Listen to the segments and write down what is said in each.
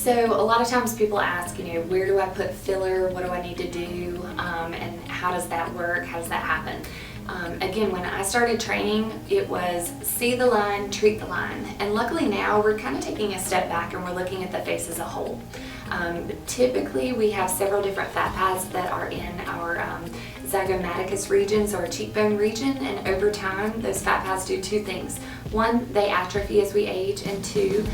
So a lot of times people ask, where do I put filler? What do I need to do? And how does that work? How does that happen? Again, when I started training, it was see the line, treat the line. And luckily now we're kind of taking a step back and we're looking at the face as a whole. Typically we have several different fat paths that are in our zygomaticus regions or cheekbone region, and over time those fat paths do two things. One, they atrophy as we age, and two,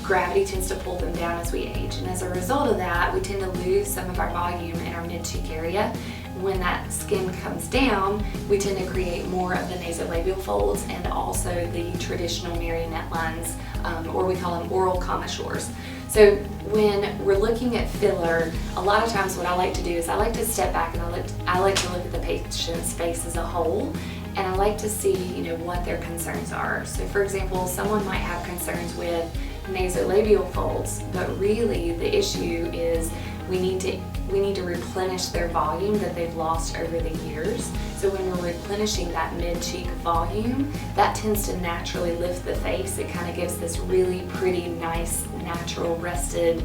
gravity tends to pull them down as we age. And as a result of that, we tend to lose some of our volume in our mid-cheek area. When that skin comes down, we tend to create more of the nasolabial folds and also the traditional marionette lines, or we call them oral commissures. So when we're looking at filler, a lot of times what I like to do is I like to step back and I like to look at the patient's face as a whole, and I like to see what their concerns are. So for example, someone might have concerns with nasolabial folds, but really the issue is we need to replenish their volume that they've lost over the years. So when we're replenishing that mid-cheek volume, that tends to naturally lift the face. It kind of gives this really pretty, nice, natural, rested,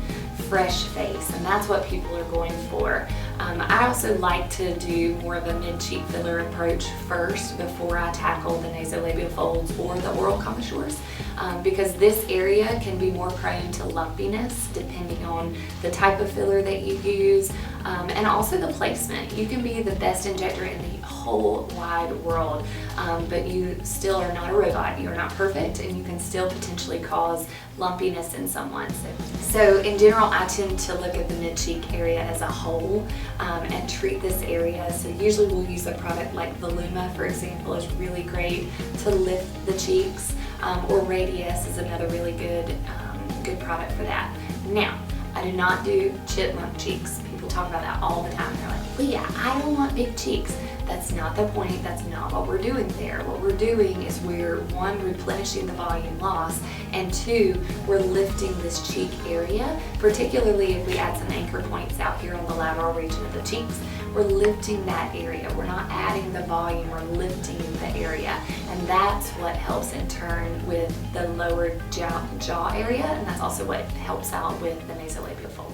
fresh face, and that's what people are going for. I also like to do more of a mid-cheek filler approach first before I tackle the nasolabial folds or the oral commissures, because this area can be more prone to lumpiness depending on the type of filler that you use, and also the placement. You can be the best injector in the whole wide world, but you still are not a robot. You're not perfect, and you can still potentially cause lumpiness in someone. So in general, I tend to look at the mid-cheek area as a whole and treat this area. So usually we'll use a product like Voluma, for example, is really great to lift the cheeks, or Radius is another really good product for that. Now, I do not do chipmunk cheeks. People talk about that all the time. They're like, Leah, I don't want big cheeks. That's not the point. That's not what we're doing there. What we're doing is we're, one, replenishing the volume loss, and two, we're lifting this cheek area, particularly if we add some anchor points out here on the lateral region of the cheeks. We're lifting that area. We're not adding the volume, we're lifting the area. And that's what helps in turn with the lower jaw area, and that's also what helps out with the nasolabial fold.